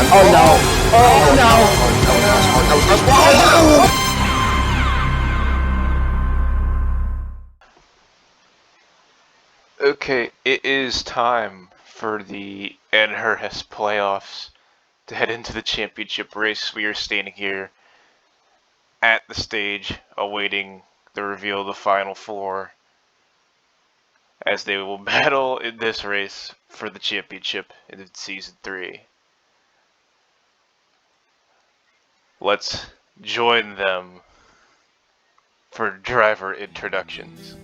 Oh no! Oh no! Okay, it is time for the NHRS playoffs to head into the championship race. We are standing here at the stage awaiting the reveal of the final four as they will battle in this race for the championship in Season 3. Let's join them for driver introductions.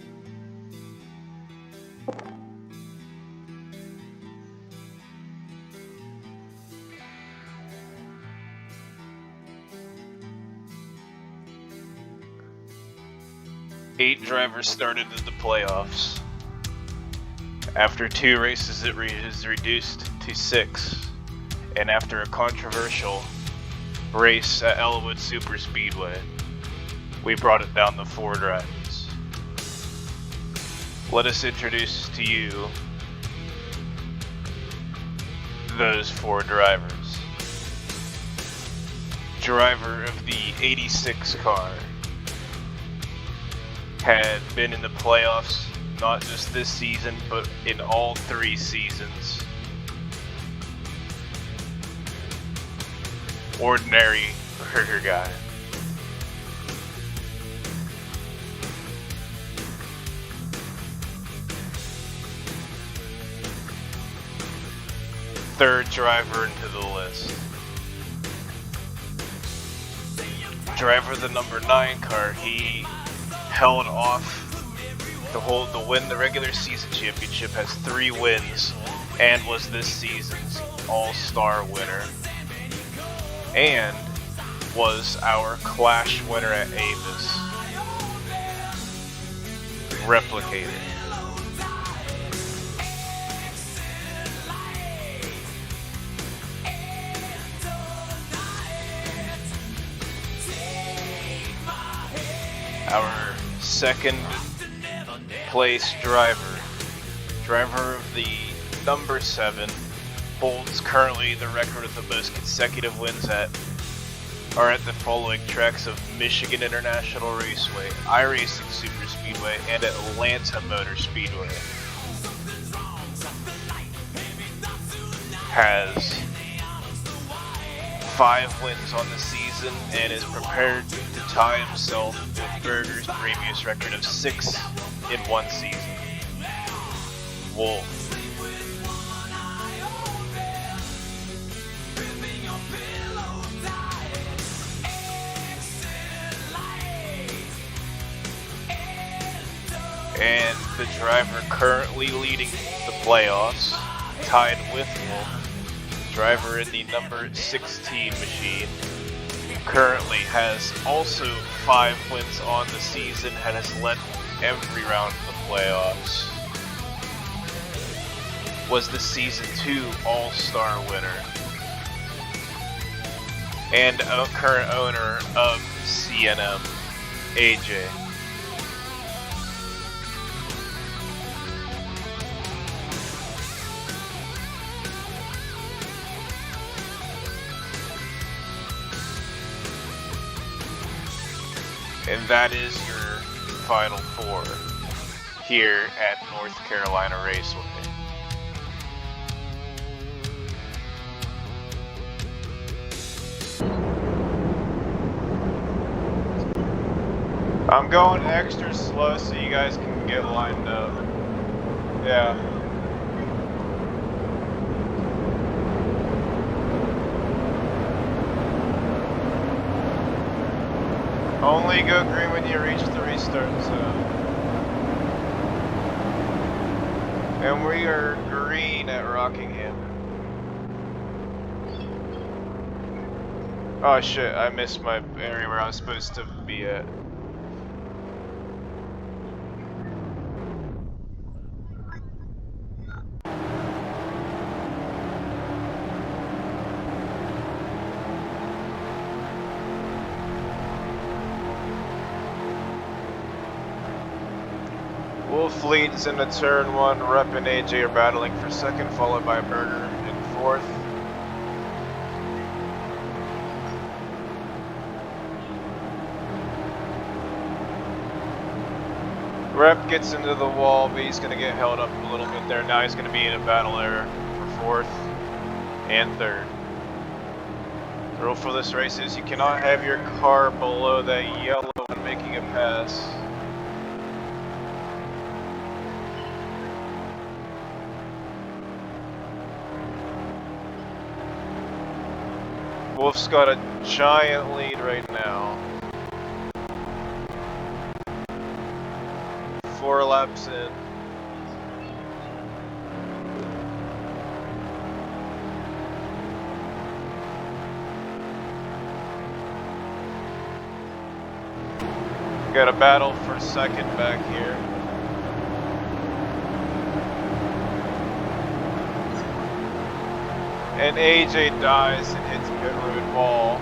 Eight drivers started in the playoffs. After 2 races, it is reduced to 6. And after a controversial race at Elwood Superspeedway, we brought it down to 4 drivers. Let us introduce to you those 4 drivers. Driver of the 86 car had been in the playoffs not just this season, but in all 3 seasons. Ordinary burger guy. Third driver into the list. Driver of the number 9 car, he held off to win the regular season championship, has 3 wins, and was this season's all-star winner, and was our Clash winner at Avis. Replicated. Our second place driver of the number 7, holds currently the record of the most consecutive wins at the following tracks of Michigan International Raceway, iRacing Superspeedway, and Atlanta Motor Speedway. Has 5 wins on the season and is prepared to tie himself with Berger's previous record of 6 in 1 season. Wolf. And the driver currently leading the playoffs, tied with Wolf, driver in the number 16 machine, currently has also 5 wins on the season and has led every round of the playoffs. Was the Season 2 All-Star winner and a current owner of CNM, AJ. And that is your final 4 here at North Carolina Raceway. I'm going extra slow so you guys can get lined up. Yeah. Only go green when you reach the restart zone. And we are green at Rockingham. Oh shit, I missed my area where I was supposed to be at. Wolf leads into turn 1, Rep and AJ are battling for second, followed by Berger in fourth. Rep gets into the wall, but he's going to get held up a little bit there. Now he's going to be in a battle there for 4th and 3rd. The rule for this race is you cannot have your car below that yellow when making a pass. Wolf's got a giant lead right now. 4 laps in. Got a battle for 2nd back here. And AJ dies and hits pit road wall.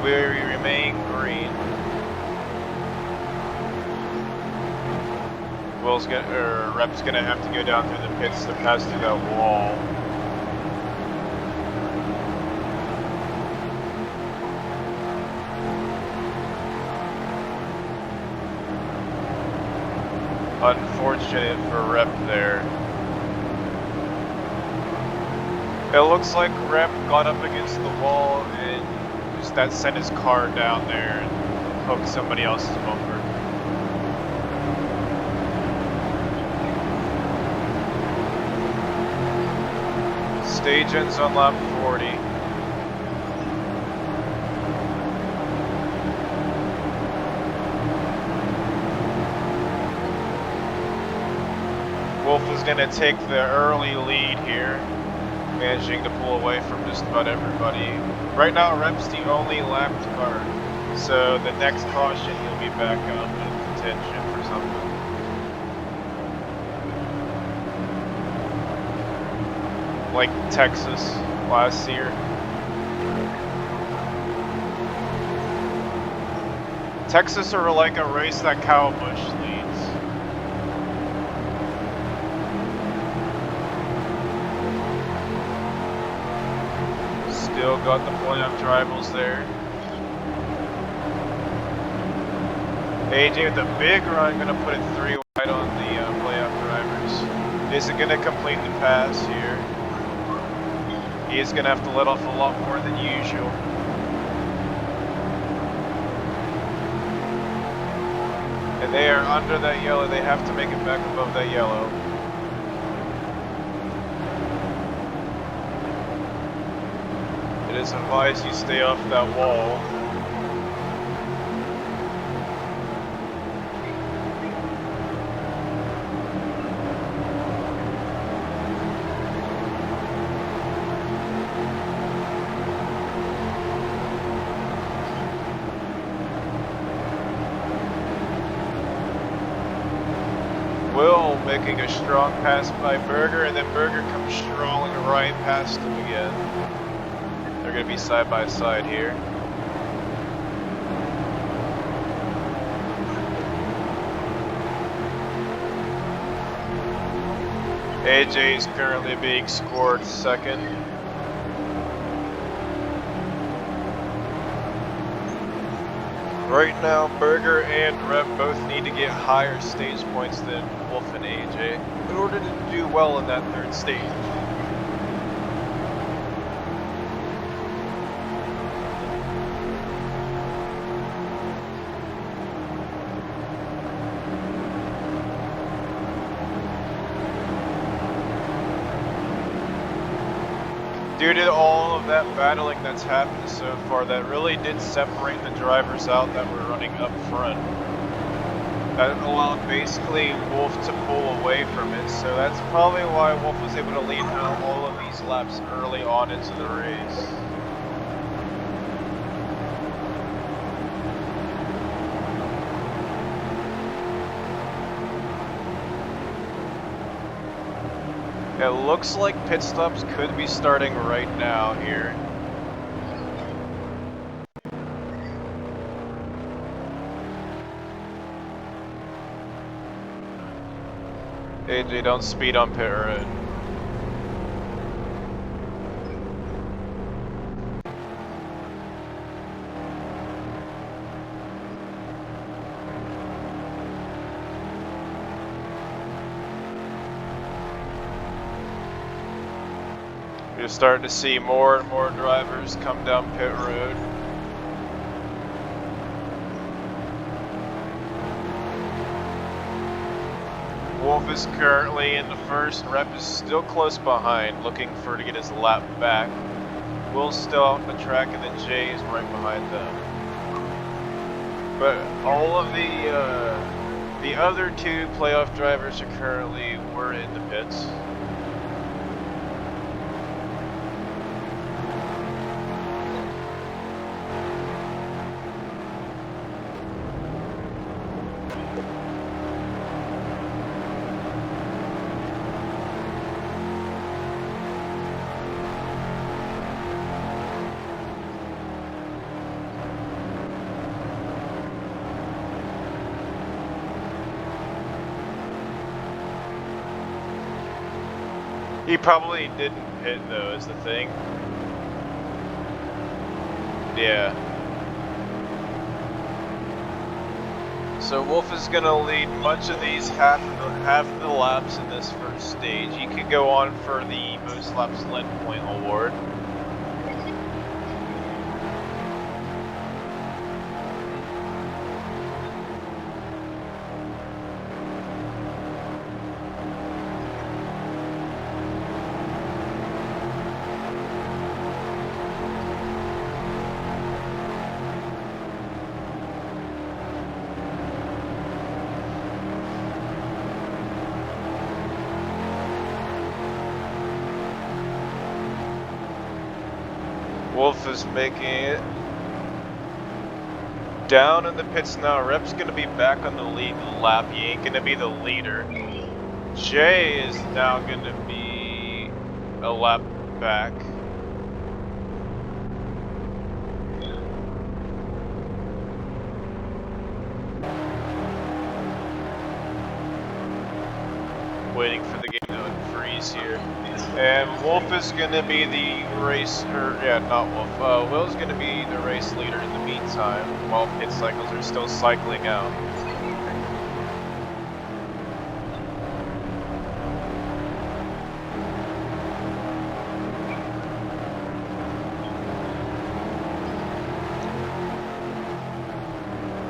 We remain green. Rep's gonna have to go down through the pits to pass through that wall. Unfortunate for Rep there. It looks like Rep got up against the wall and that sent his car down there and hooked somebody else's bumper. Stage ends on lap 40. Wolf is going to take the early lead here, managing to pull away from just about everybody. Right now, Rep's the only lapped car, so the next caution he'll be back up in contention for something. Like Texas last year. Texas are like a race that Kyle Busch leads. Still got the playoff rivals there. AJ with a big run, gonna put it 3 wide on the playoff drivers. Is it gonna complete the pass here? He is gonna have to let off a lot more than usual. And they are under that yellow. They have to make it back above that yellow. It is advised you stay off that wall. Will making a strong pass by Berger, and then Berger comes strolling right past him again. They're going to be side by side here. AJ is currently being scored 2nd. Right now, Berger and Rep both need to get higher stage points than Wolf and AJ in order to do well in that 3rd stage. Due to all of that battling that's happened so far, that really did separate the drivers out that were running up front. That allowed basically Wolf to pull away from it, so that's probably why Wolf was able to lead out all of these laps early on into the race. It looks like pit stops could be starting right now here. AJ, don't speed on pit road. You're starting to see more and more drivers come down pit road. Wolf is currently in the first. Rep is still close behind, looking to get his lap back. Will's still out on the track, and then Jay is right behind them. But all of the other two playoff drivers are currently in the pits. He probably didn't pit though, is the thing. Yeah. So Wolf is gonna lead much of these half of the laps in this first stage. He could go on for the most laps led point award. Wolf is making it down in the pits now. Rep's gonna be back on the lead lap. He ain't gonna be the leader. Jay is now gonna be a lap back. Waiting for the game to freeze here. And Wolf is going to be the not Wolf. Will's going to be the race leader in the meantime, while pit cycles are still cycling out.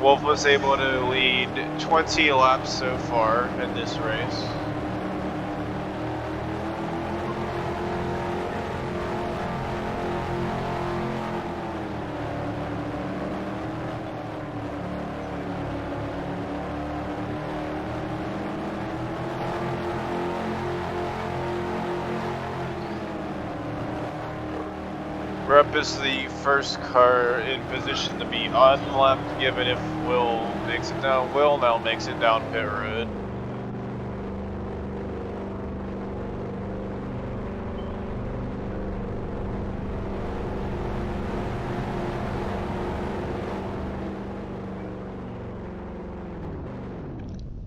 Wolf was able to lead 20 laps so far in this race. Rep is the first car in position to be unlapped, given if Will makes it down. Will now makes it down pit road.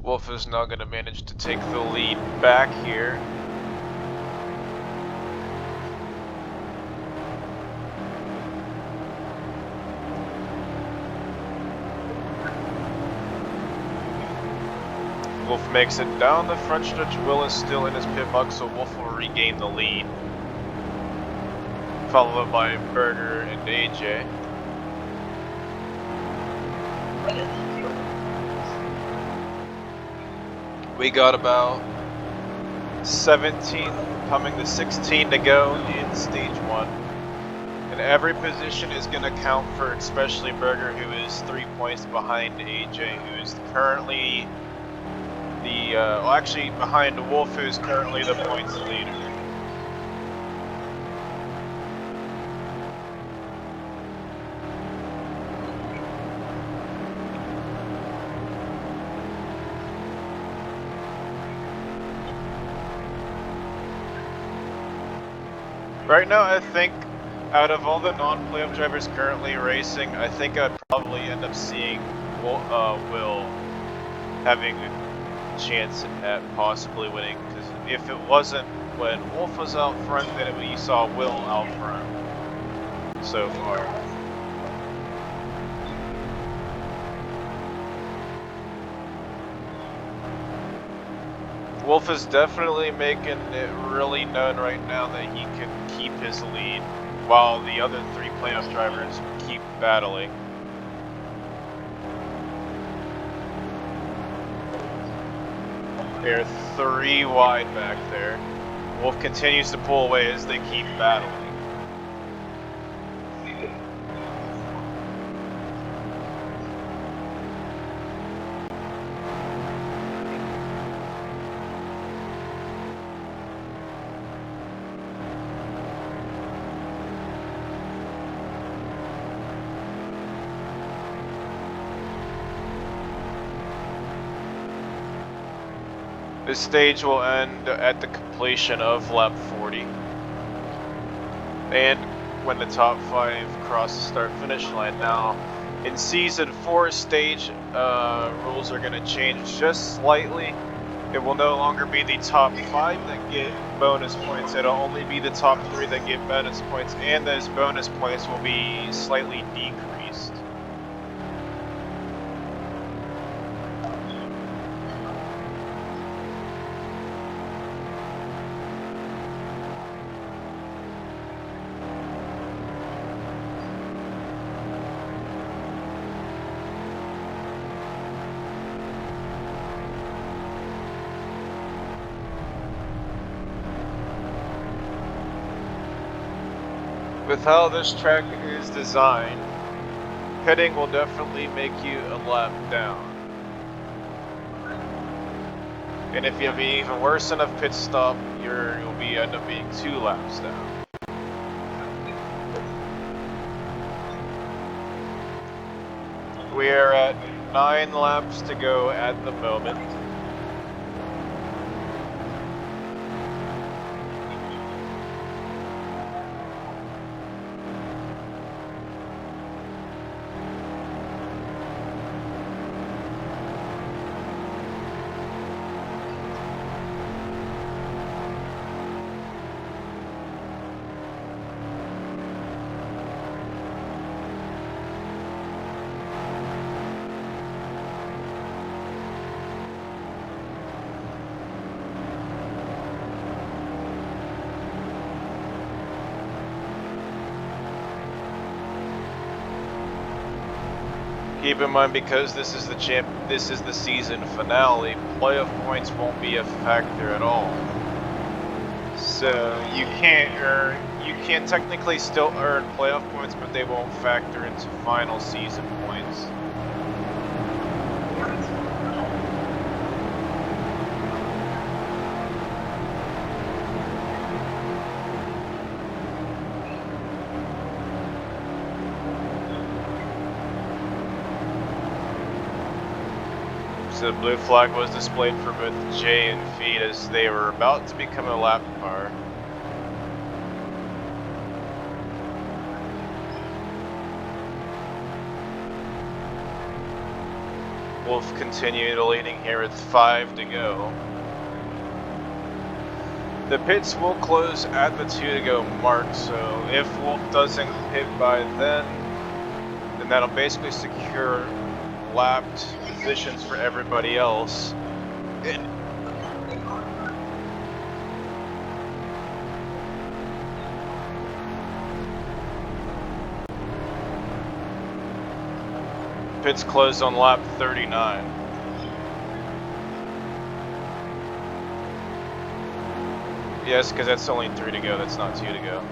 Wolf is now going to manage to take the lead back here. Wolf makes it down the front stretch. Will is still in his pit box, so Wolf will regain the lead. Followed by Berger and AJ. We got about 17, coming to 16 to go in stage 1. And every position is going to count for especially Berger, who is 3 points behind AJ, who is currently actually behind Wolf, who's currently the points leader. Right now, I think out of all the non-playoff drivers currently racing, I think I'd probably end up seeing Will having chance at possibly winning, because if it wasn't when Wolf was out front, then you saw Will out front so far. Wolf is definitely making it really known right now that he can keep his lead while the other 3 playoff drivers keep battling. They're 3 wide back there. Wolf continues to pull away as they keep battling. This stage will end at the completion of lap 40. And when the top 5 cross the start-finish line. Now, in Season 4, stage rules are going to change just slightly. It will no longer be the top 5 that get bonus points. It'll only be the top 3 that get bonus points, and those bonus points will be slightly decreased. With how this track is designed, pitting will definitely make you a lap down. And if you have an even worse enough pit stop, you'll end up being 2 laps down. We are at 9 laps to go at the moment. Keep in mind, because this is the season finale, playoff points won't be a factor at all. So you can technically still earn playoff points, but they won't factor into final season points. So the blue flag was displayed for both Jay and Feed as they were about to become a lap car. Wolf continued leading here with 5 to go. The pits will close at the 2 to go mark, so if Wolf doesn't pit by then that'll basically secure lapped positions for everybody else. Pits closed on lap 39. Yes, because that's only 3 to go, that's not 2 to go.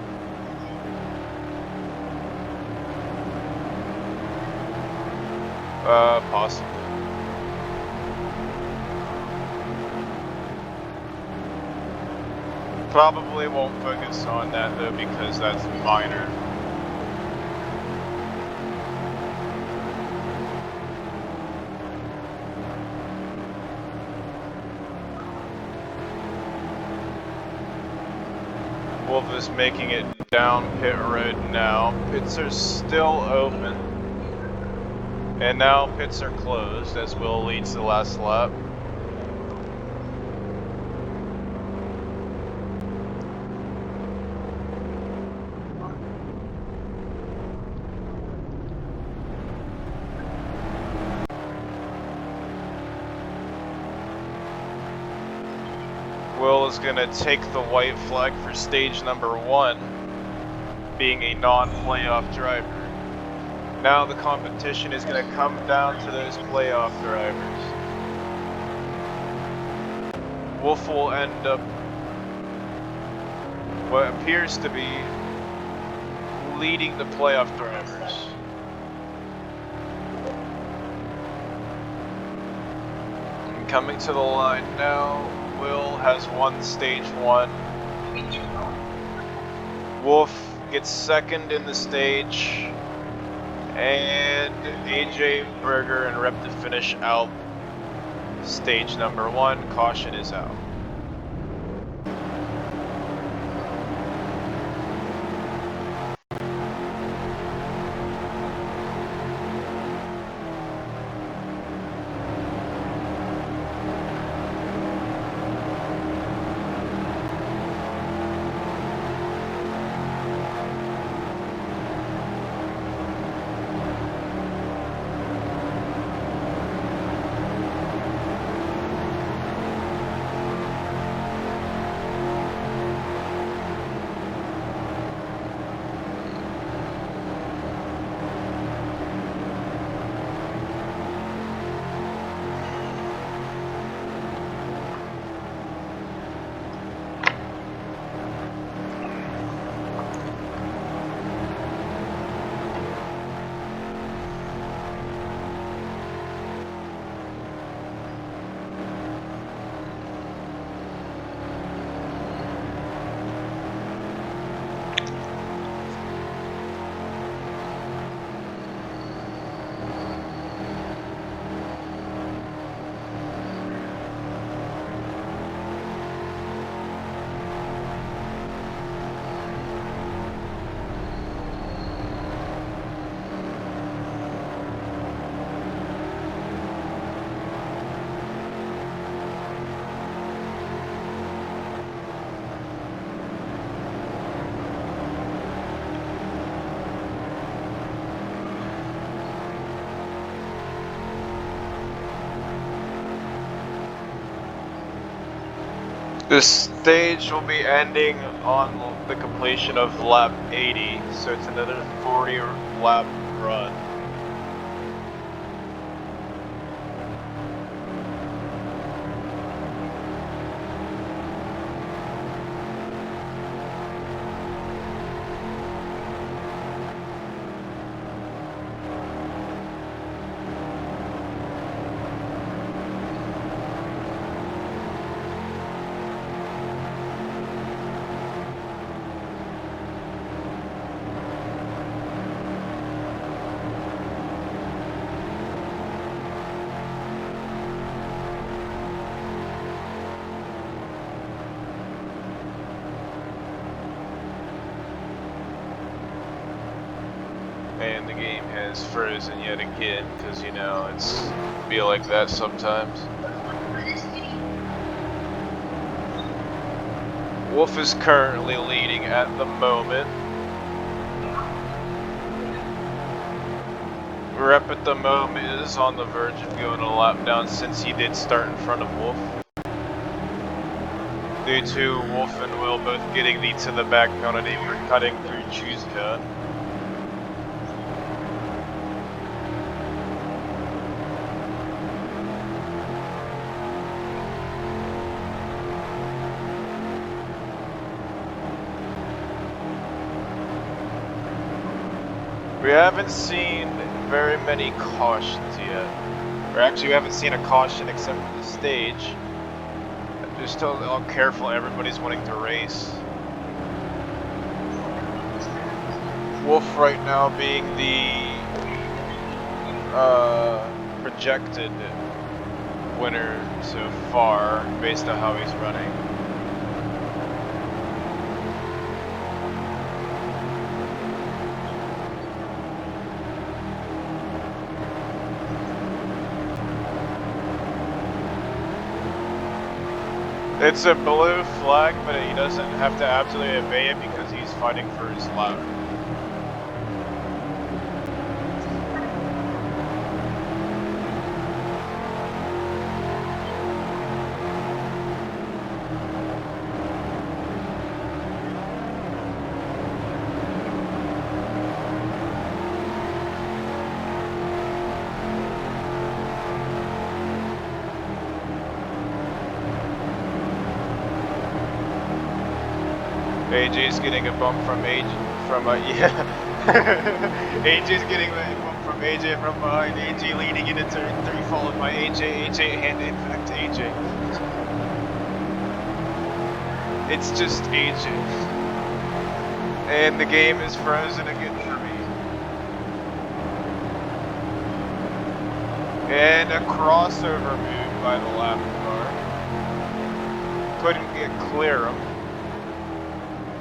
Possibly. Probably won't focus on that though, because that's minor. Wolf is making it down pit road now. Pits are still open. And now pits are closed as Will leads the last lap. Will is going to take the white flag for stage number 1, being a non-playoff driver. Now the competition is going to come down to those playoff drivers. Wolf will end up what appears to be leading the playoff drivers. And coming to the line now, Will has won stage 1. Wolf gets second in the stage, and AJ Berger and Rep to finish out stage number 1. Caution is out. This stage will be ending on the completion of lap 80, so it's another 40 lap run. And the game has frozen yet again, because you know, it's be like that sometimes. Wolf is currently leading at the moment. Rep at the moment is on the verge of going a lap down, since he did start in front of Wolf. Due to Wolf and Will both getting the to the back penalty for cutting through Chuzka. We haven't seen very many cautions yet. Or actually, we haven't seen a caution except for the stage. Just how careful everybody's wanting to race. Wolf right now being the projected winner so far, based on how he's running. It's a blue flag, but he doesn't have to absolutely obey it because he's fighting for his lap. AJ's getting a bump from AJ yeah. AJ's getting a bump from AJ from behind. AJ leading into turn 3, followed by AJ. AJ handing it back to AJ. It's just AJ. And the game is frozen again for me. And a crossover move by the lap car. Couldn't get clear him.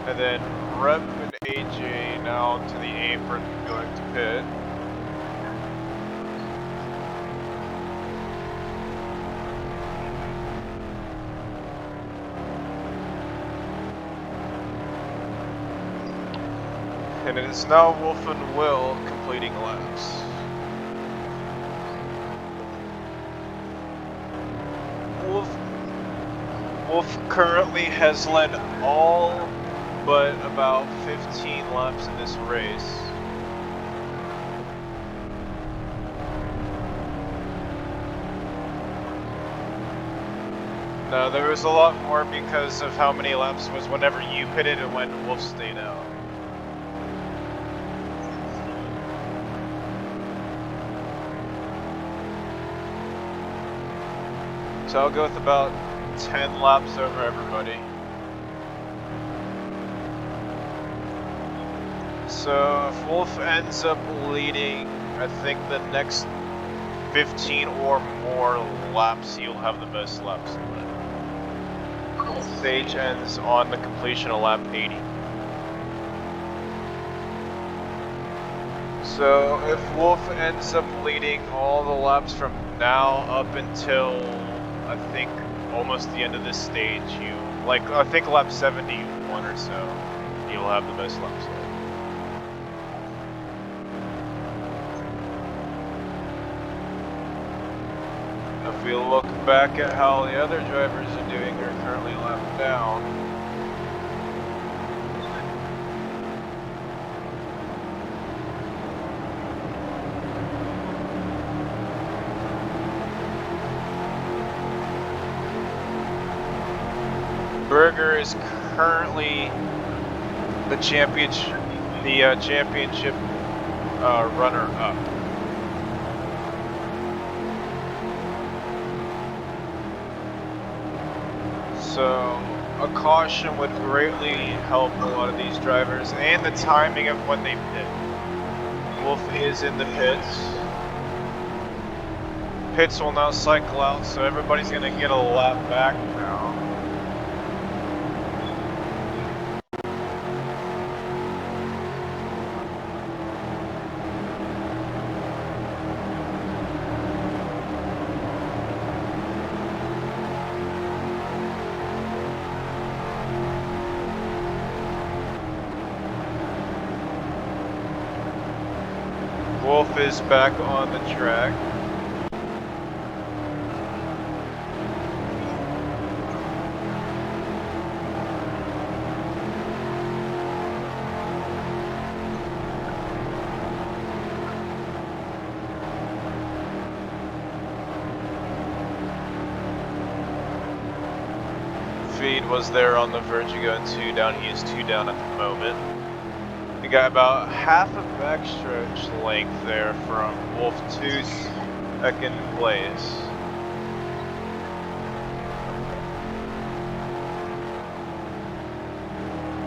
And then Rep and AJ now to the apron going to pit. And it is now Wolf and Will completing laps. Wolf currently has led all but about 15 laps in this race. No, there was a lot more because of how many laps was whenever you pitted and when Wolf stayed out. So I'll go with about 10 laps over everybody. So if Wolf ends up leading, I think the next 15 or more laps, he'll have the most laps left. Stage ends on the completion of lap 80. So if Wolf ends up leading all the laps from now up until I think almost the end of this stage, I think lap 71 or so, you'll have the most laps left. If we look back at how the other drivers are doing, they're currently lapped down. Berger is currently the championship runner-up. So a caution would greatly help a lot of these drivers, and the timing of when they pit. Wolf is in the pits. Pits will now cycle out, so everybody's going to get a lap back now. Wolf is back on the track. Feed was there on the verge of going 2 down. He is 2 down at the moment. We got about half a backstretch length there from Wolf to second place.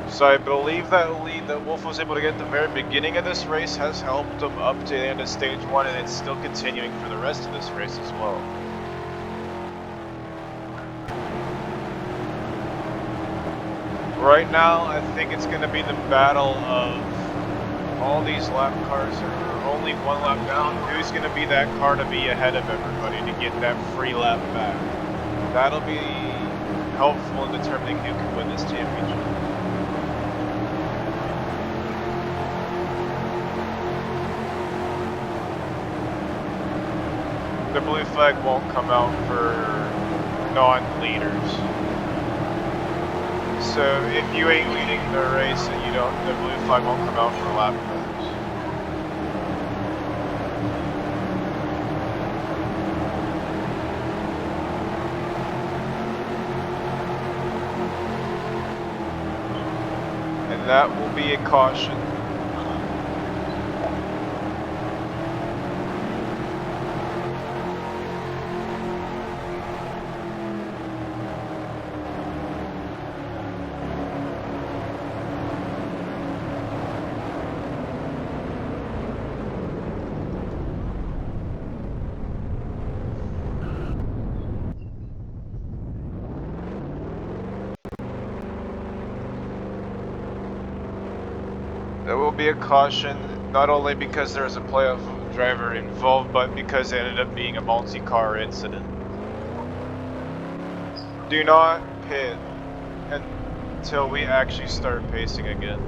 So I believe that lead that Wolf was able to get at the very beginning of this race has helped him up to the end of stage 1, and it's still continuing for the rest of this race as well. Right now, I think it's going to be the battle of all these lap cars are only 1 lap down. Who's going to be that car to be ahead of everybody to get that free lap back? That'll be helpful in determining who can win this championship. The blue flag won't come out for non-leaders. So if you ain't leading the race and the blue flag won't come out for lap cars. That will be a caution. There will be a caution, not only because there is a playoff driver involved, but because it ended up being a multi-car incident. Do not pit until we actually start pacing again.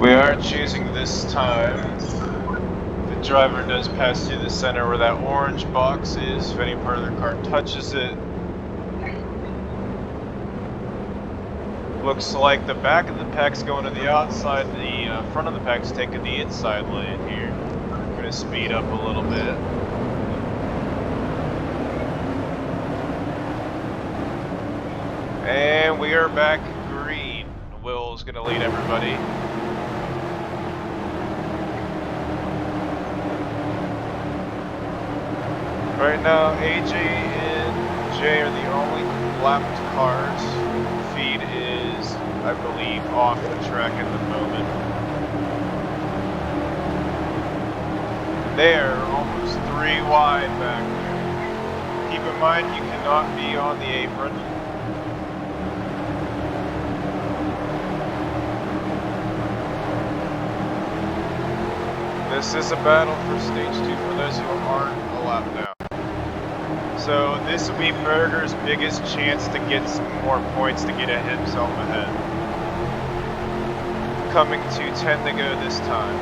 We are choosing this time. The driver does pass through the center where that orange box is. If any part of their car touches it, looks like the back of the pack's going to the outside, the front of the pack's taking the inside lane here. I'm going to speed up a little bit. And we are back green. Will's going to lead everybody. Right now, AJ and Jay are the only lapped cars. Feed is, I believe, off the track at the moment. They're almost 3 wide back there. Keep in mind, you cannot be on the apron. This is a battle for stage 2 for those who aren't a lap down. So this will be Berger's biggest chance to get some more points to get himself ahead. Coming to 10 to go this time.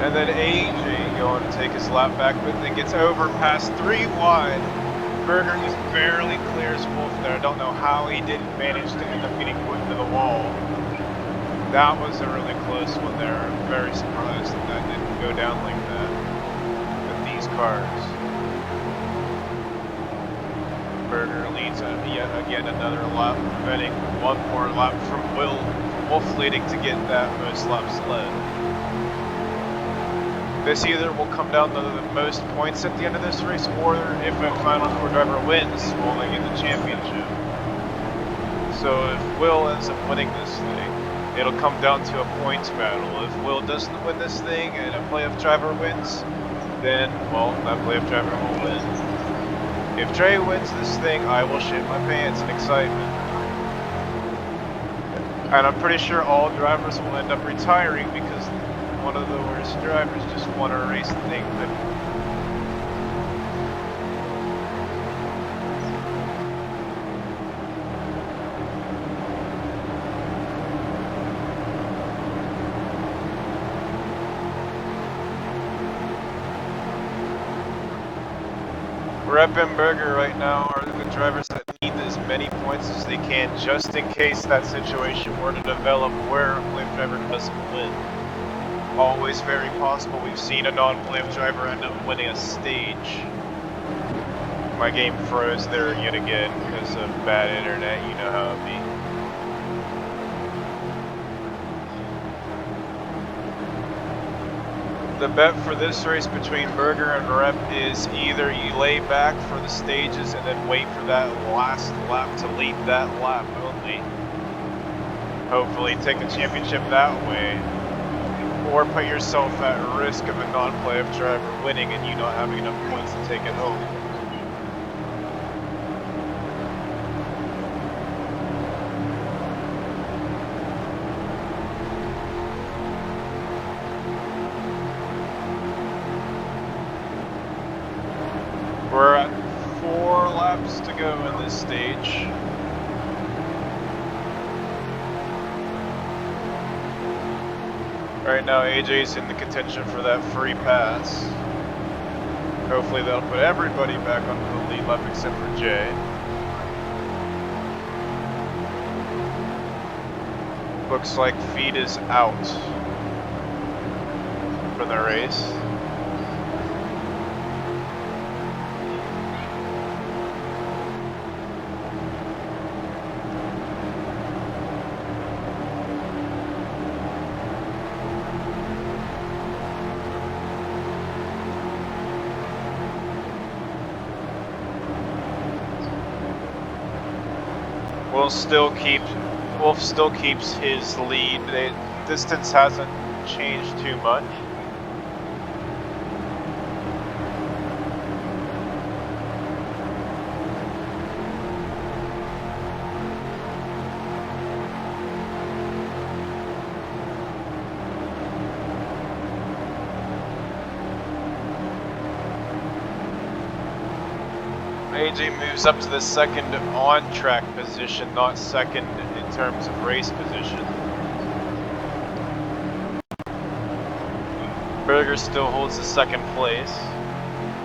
And then AJ going to take his lap back, but then gets over past 3 wide. Berger just barely clears Wolf there. I don't know how he didn't manage to end up getting put into the wall. That was a really close one there. I'm very surprised that didn't go down like that with these cars. Berger leads yet again another lap, preventing one more lap from Wolf leading to get that most laps led. This either will come down to the most points at the end of this race, or if a Final Four driver wins, will they get the championship. So if Will ends up winning this thing, it'll come down to a points battle. If Will doesn't win this thing and a playoff driver wins, then, well, that playoff driver will win. If Trey wins this thing, I will shit my pants in excitement. And I'm pretty sure all drivers will end up retiring because one of the worst drivers just won a race that they couldn't. Rep and Berger right now are the drivers that need as many points as they can just in case that situation were to develop where a playoff driver doesn't win. Always very possible. We've seen a non-playoff driver end up winning a stage. My game froze there yet again because of bad internet, you know how it be. The bet for this race between Berger and Rep is either you lay back for the stages and then wait for that last lap to lead that lap only. Hopefully take the championship that way. Or put yourself at risk of a non-playoff driver winning and you not having enough points to take it home. We're at 4 laps to go in this stage. Right now AJ's in the contention for that free pass. Hopefully that'll put everybody back onto the lead lap except for Jay. Looks like feed is out. in the race. Wolf still keeps his lead. The distance hasn't changed too much. AJ moves up to the second on-track position, not second in terms of race position. Berger still holds the second place.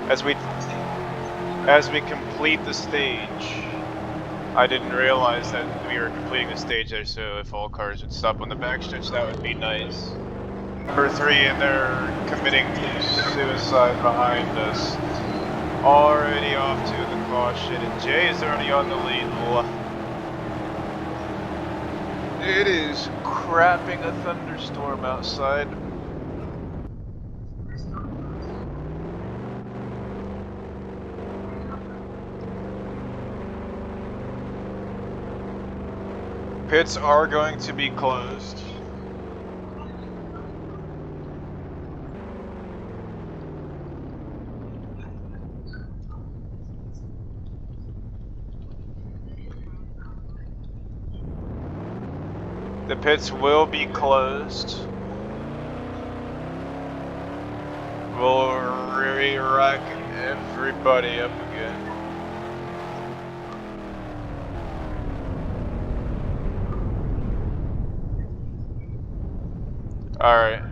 As we complete the stage, I didn't realize that we were completing the stage there, so if all cars would stop on the backstretch, that would be nice. Number 3, and they're committing suicide behind us. Already off to the caution, and Jay is already on the lead. It is crapping a thunderstorm outside. Pits are going to be closed. The pits will be closed. We'll re-rack everybody up again. Alright.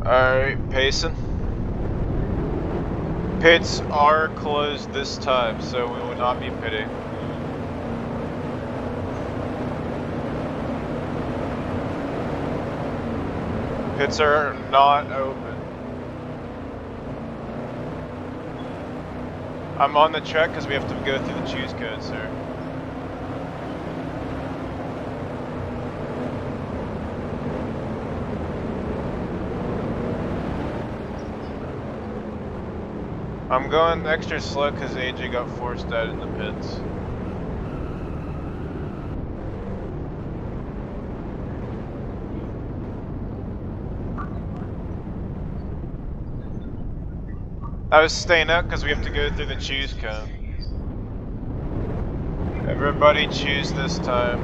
Alright, Payson. Pits are closed this time, so we will not be pitting. Pits are not open. I'm on the track because we have to go through the choose code, sir. I'm going extra slow because AJ got forced out in the pits. I was staying out because we have to go through the choose code. Everybody choose this time.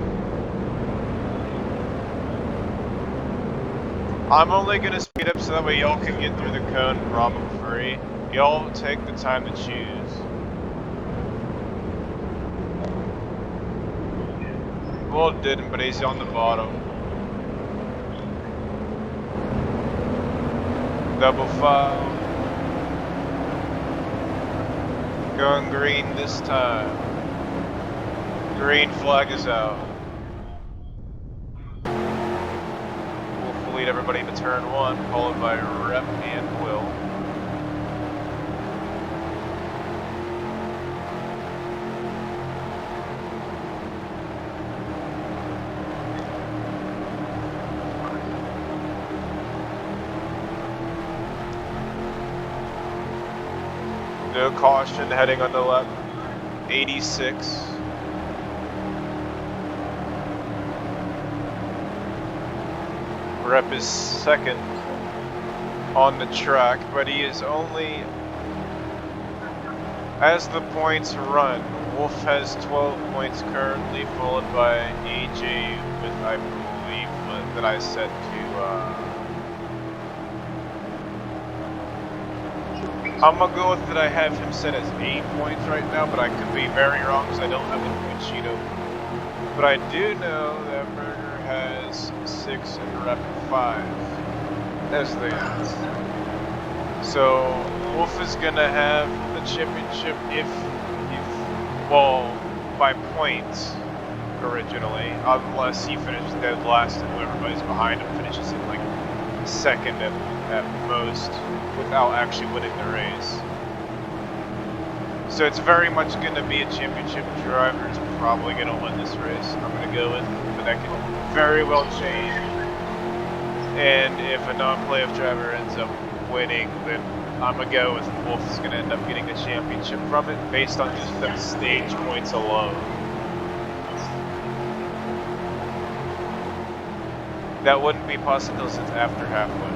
I'm only going to speed up so that way y'all can get through the cone problem free. Y'all take the time to choose. Well, didn't, but he's on the bottom. Double file. Going green this time. Green flag is out. We'll lead everybody to turn 1, followed by Rep and Will. No caution heading on the left. 86. Rep is second. on the track, but he is only, as the points run, Wolf has 12 points currently, followed by AJ with, I believe, that I set to, I'm gonna go with that I have him set as 8 points right now, but I could be very wrong because I don't have the point sheet open. But I do know that Berger has 6 and Rep 5 as they are. So Wolf is gonna have the championship well, by points originally, unless he finishes dead last and everybody's behind him finishes in like second at most without actually winning the race. So it's very much going to be a championship driver is probably going to win this race. I'm going to go with, but that can very well change. And if a non-playoff driver ends up winning, then I'm going to go with Wolf is going to end up getting the championship from it based on just the stage points alone. That wouldn't be possible since after halfway.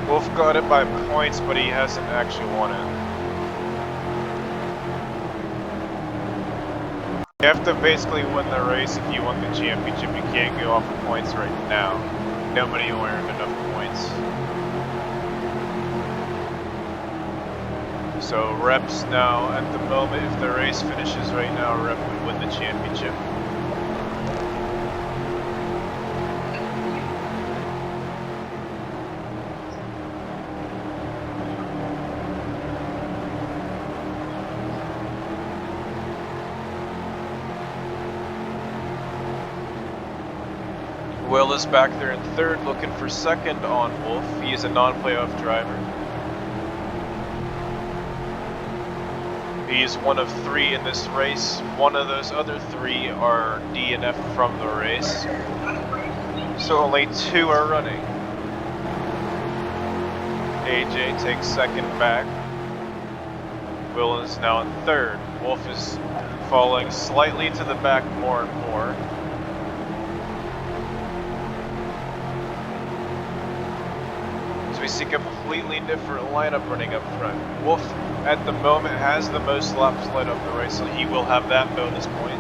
Wolf got it by points, but he hasn't actually won it. You have to basically win the race if you want the championship. You can't go off of points right now. Nobody will earn enough points. So Rep's now, at the moment, if the race finishes right now, Rep would win the championship. Will is back there in third, looking for second on Wolf. He is a non-playoff driver. He is one of 3 in this race. One of those other 3 are DNF from the race. So only 2 are running. AJ takes second back. Will is now in third. Wolf is falling slightly to the back more and more. We see a completely different lineup running up front. Wolf, at the moment, has the most laps led up the race, so he will have that bonus point.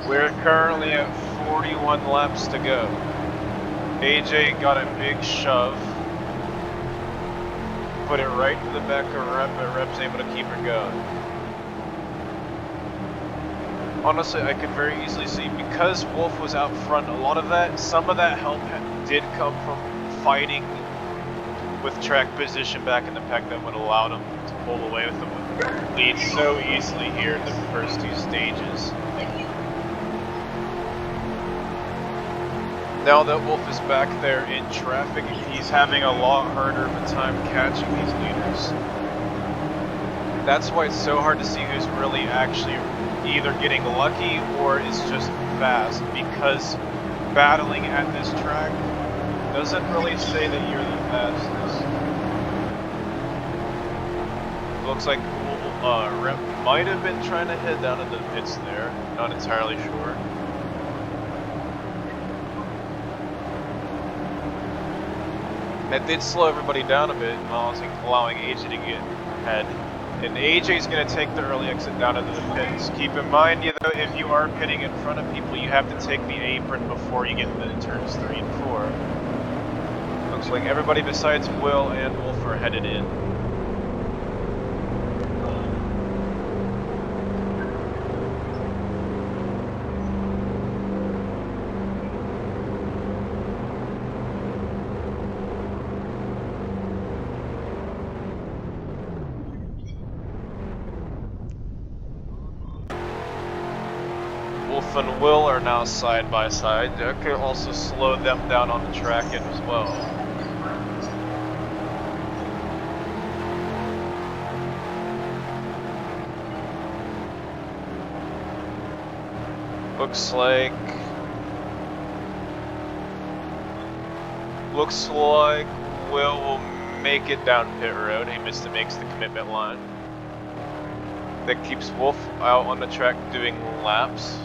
We're currently at 41 laps to go. AJ got a big shove. Put it right to the back of Rep, but Rep's able to keep her going. Honestly, I could very easily see, because Wolf was out front, a lot of that, some of that help did come from fighting with track position back in the pack that would allow him to pull away with the lead so easily here in the first 2 stages. Now that Wolf is back there in traffic, he's having a lot harder of a time catching these leaders. That's why it's so hard to see who's really actually either getting lucky or is just fast, because battling at this track doesn't really say that you're the fastest. Looks like Rep might have been trying to head down into the pits there, not entirely sure. That did slow everybody down a bit, allowing AJ to get ahead. And AJ's going to take the early exit down into the pits. Keep in mind, though, if you are pitting in front of people, you have to take the apron before you get into turns 3 and 4. Looks like everybody besides Will and Wolf are headed in. Wolf and Will are now side by side. That could also slow them down on the track end as well. Looks like Will make it down pit road. He makes the commitment line. That keeps Wolf out on the track doing laps.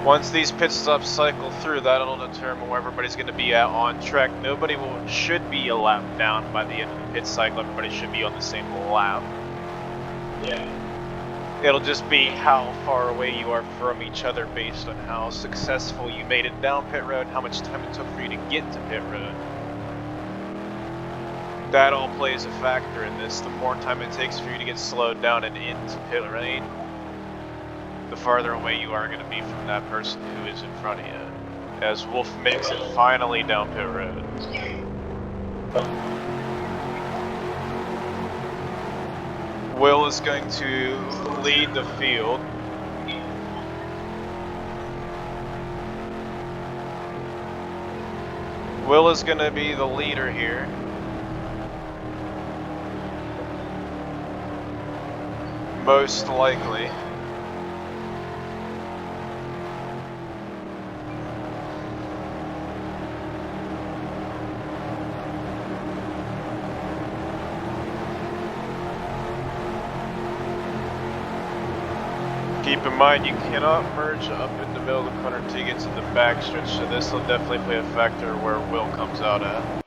Once these pit stops cycle through, that'll determine where everybody's going to be at on track. Nobody should be a lap down by the end of the pit cycle. Everybody should be on the same lap. Yeah. It'll just be how far away you are from each other based on how successful you made it down pit road, how much time it took for you to get to pit road. That all plays a factor in this. The more time it takes for you to get slowed down and into pit lane, the farther away you are going to be from that person who is in front of you. As Wolf makes it finally down pit road. Will is going to lead the field. Will is going to be the leader here. Most likely. Keep in mind, you cannot merge up in the middle of the corner to get to the backstretch, so this will definitely play a factor where Will comes out at.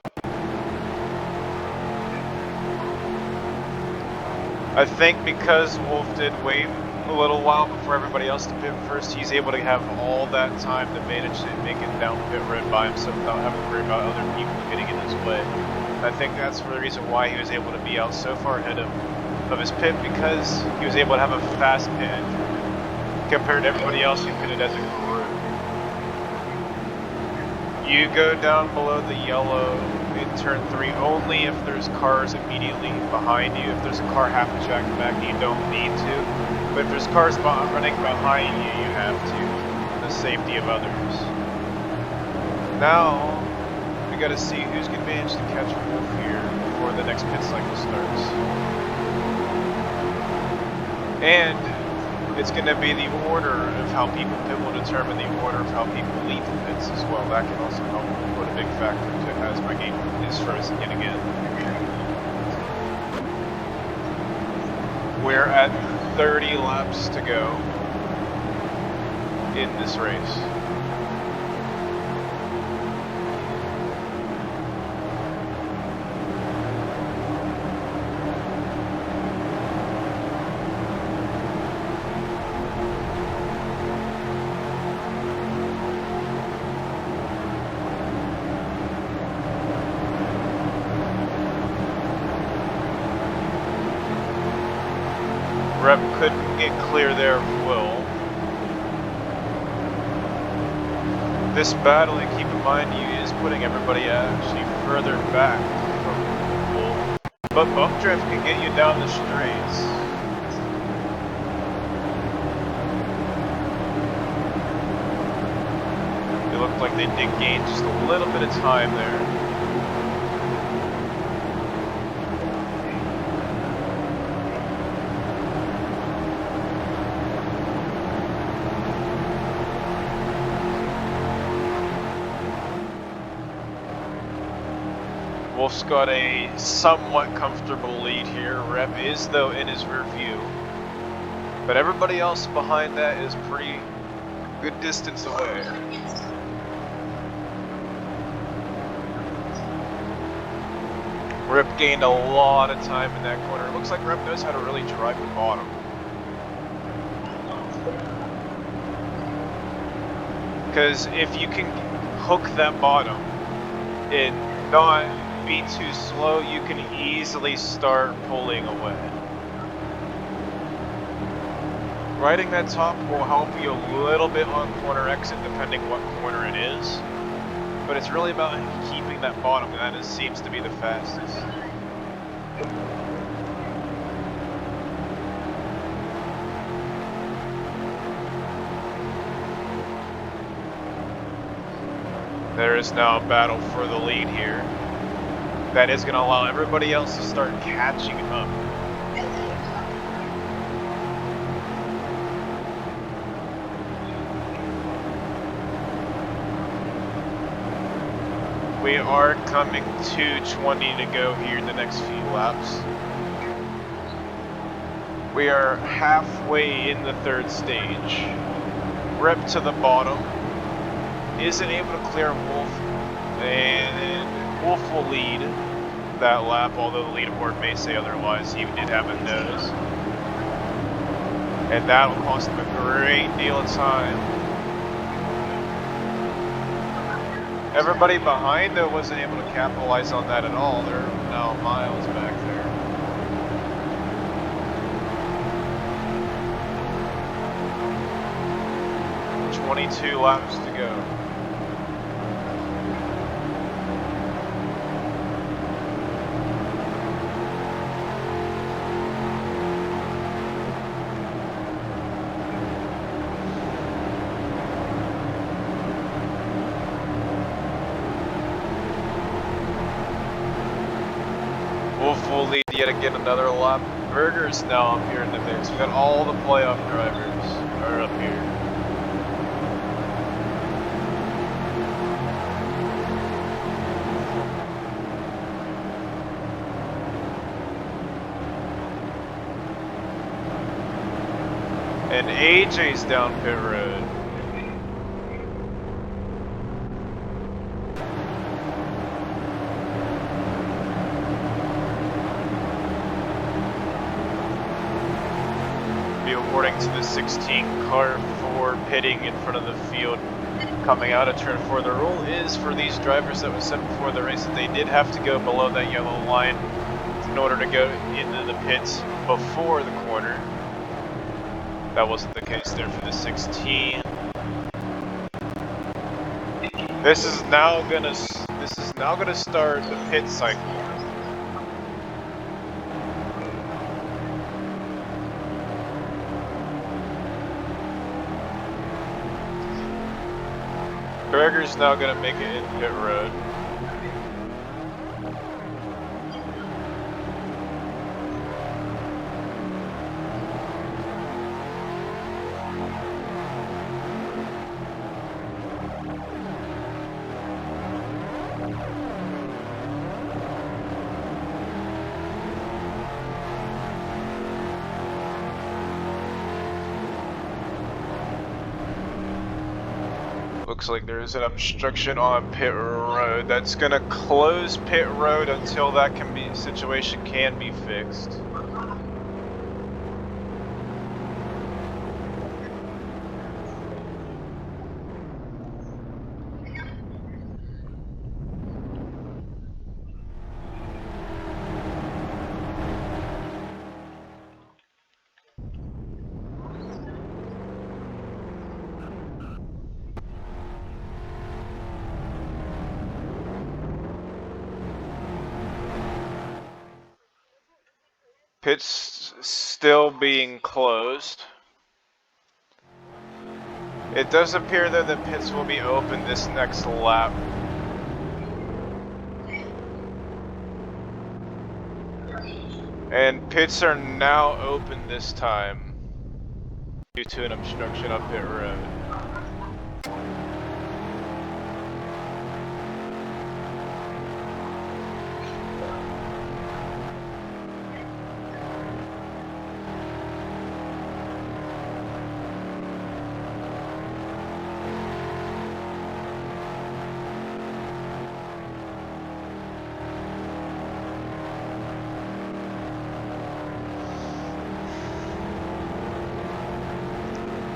I think because Wolf did wait a little while before everybody else to pit first, he's able to have all that time to manage to make it down pit road by himself without having to worry about other people getting in his way. I think that's the reason why he was able to be out so far ahead of his pit, because he was able to have a fast pit entry compared to everybody else who pitted as a group. You go down below the yellow in turn 3 only if there's cars immediately behind you. If there's a car half a track back, you don't need to. But if there's cars running behind you, you have to, for the safety of others. Now, we gotta see who's gonna manage to catch Wolf here before the next pit cycle starts. And it's going to be the order of how people pit will determine the order of how people leave the pits as well. That can also help put a big factor into it as my game is frozen yet again. We're at 30 laps to go in this race. Rep couldn't get clear there of Will. This battle, and keep in mind, you is putting everybody actually further back from Will. But bump drift can get you down the straights. It looked like they did gain just a little bit of time there. Wolf's got a somewhat comfortable lead here. Rep is, though, in his rear view. But everybody else behind that is pretty good distance away. Rep gained a lot of time in that corner. It looks like Rep knows how to really drive the bottom. Because if you can hook that bottom and not be too slow, you can easily start pulling away. Riding that top will help you a little bit on corner exit depending what corner it is, but it's really about keeping that bottom, and that seems to be the fastest. There is now a battle for the lead here. That is going to allow everybody else to start catching up. We are coming to 20 to go here in the next few laps. We are halfway in the third stage. Rip to the bottom. Isn't able to clear Wolf. And Wolf will lead that lap, although the leaderboard may say otherwise. He did have a nose. And that will cost him a great deal of time. Everybody behind, though, wasn't able to capitalize on that at all. They're now miles back there. 22 laps to go. Wolf will lead yet again another lap. Berger's now up here in the mix. We've got all the playoff drivers are up here. And AJ's down pit road. Be awarding to the 16 car for pitting in front of the field coming out of turn 4. The rule is for these drivers that was set before the race that they did have to go below that yellow line in order to go into the pits before the corner. That wasn't the case there for the 16. This is now gonna start the pit cycle. Gregor's now gonna make it in pit road. Looks like there is an obstruction on pit road. That's gonna close pit road until that situation can be fixed. Pit's still being closed. It does appear though that pits will be open this next lap. And pits are now open this time due to an obstruction on pit road.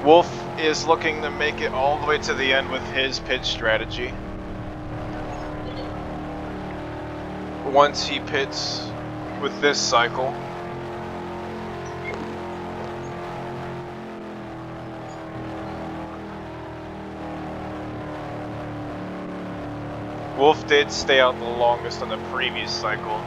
Wolf is looking to make it all the way to the end with his pit strategy. Once he pits with this cycle. Wolf did stay out the longest on the previous cycle.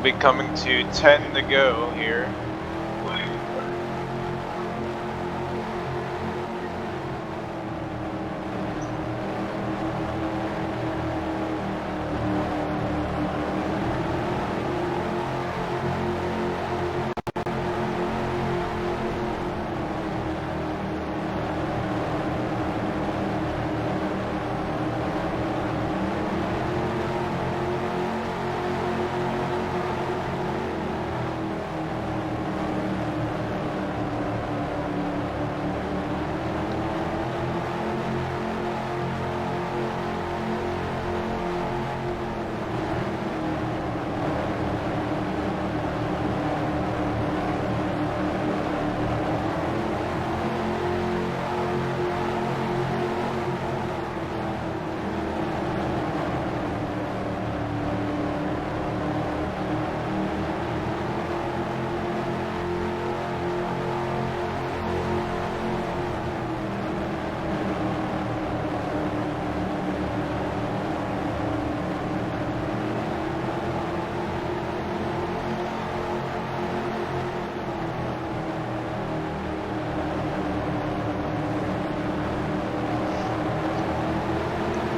be coming to 10 to go here.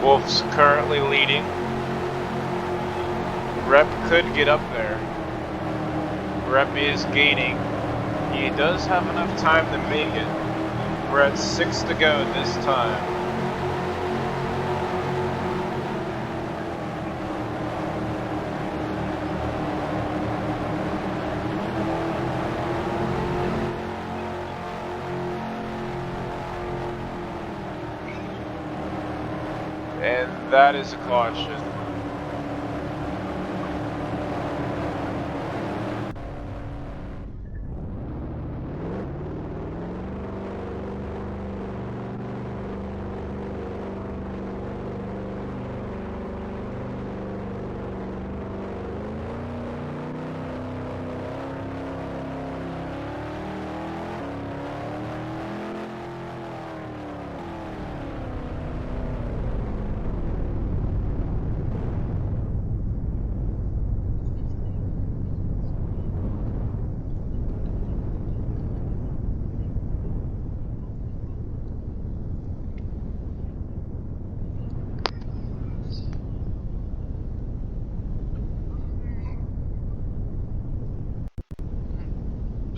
Wolf's currently leading. Rep could get up there. Rep is gaining. He does have enough time to make it. We're at 6 to go this time. And that is a caution.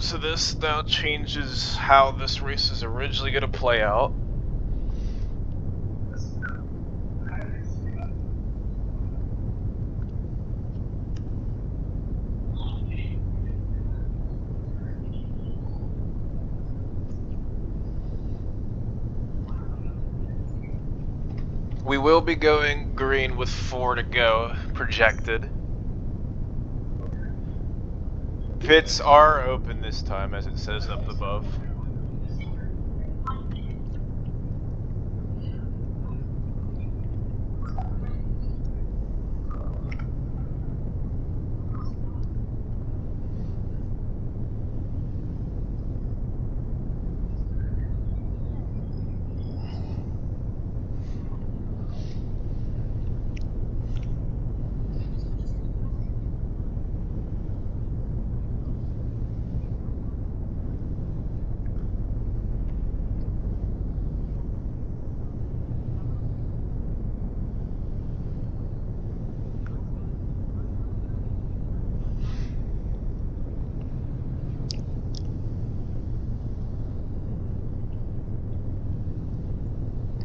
So this now changes how this race is originally going to play out. We will be going green with 4 to go, projected. Pits are open this time, as it says up above.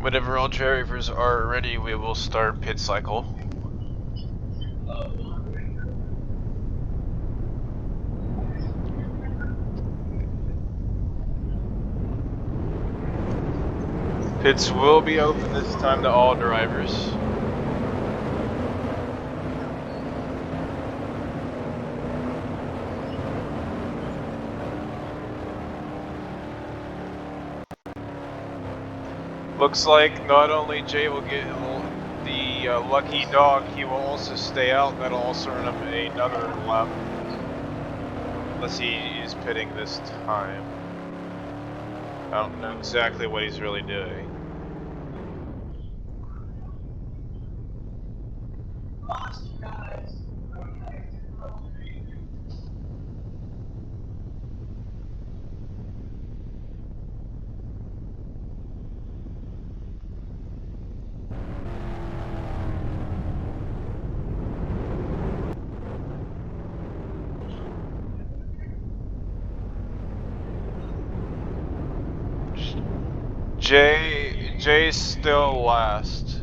Whenever all drivers are ready, we will start pit cycle. Pits will be open this time to all drivers. Looks like not only Jay will get the lucky dog, he will also stay out. That'll also run up another lap. Unless he is pitting this time. I don't know exactly what he's really doing. Jay's still last.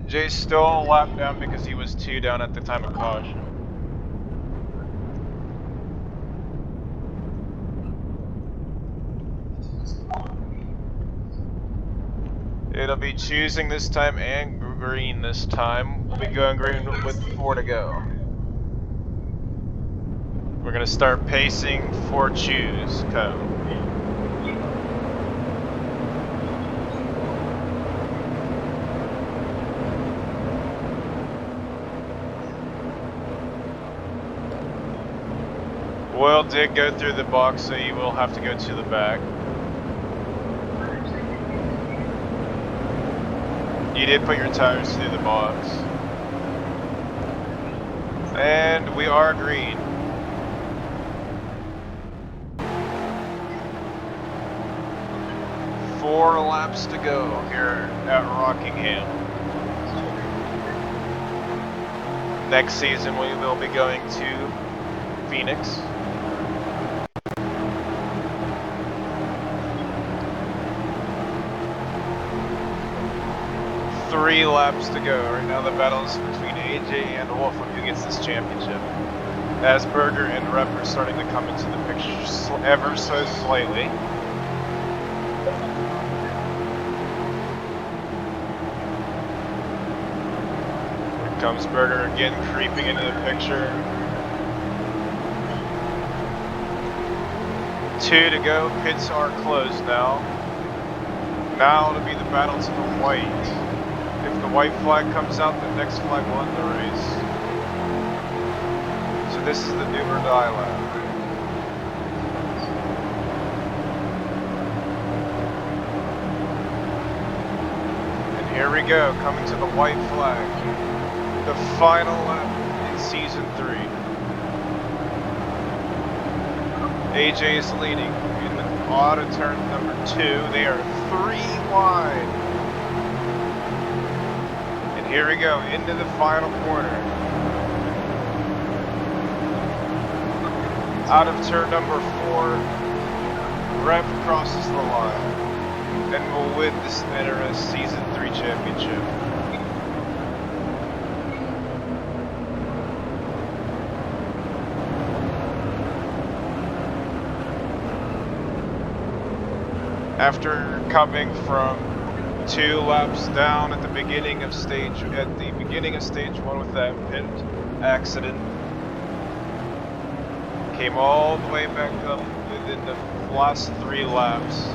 Jay's still a lap down because he was 2 down at the time of caution. It'll be choosing this time and green this time. We'll be going green with 4 to go. We're gonna start pacing for choose code. Will did go through the box, so you will have to go to the back. You did put your tires through the box. And we are green. Four laps to go here at Rockingham. Next season we will be going to Phoenix. Three laps to go. Right now the battle is between AJ and Wolf on who gets this championship. Asperger and Rep are starting to come into the picture ever so slightly. Here comes Berger again, creeping into the picture. 2 to go. Pits are closed now. Now it'll be the battle to the white. If the white flag comes out, the next flag will end the race. So this is the do or die lap. And here we go, coming to the white flag. The final lap in season 3. AJ is leading in the auto turn number 2. They are 3 wide. Here we go, into the final corner. Out of turn number 4, Rep crosses the line and will win this NRS Season 3 championship. After coming from 2 laps down at the beginning of stage 1 with that pit accident, came all the way back up within the last 3 laps.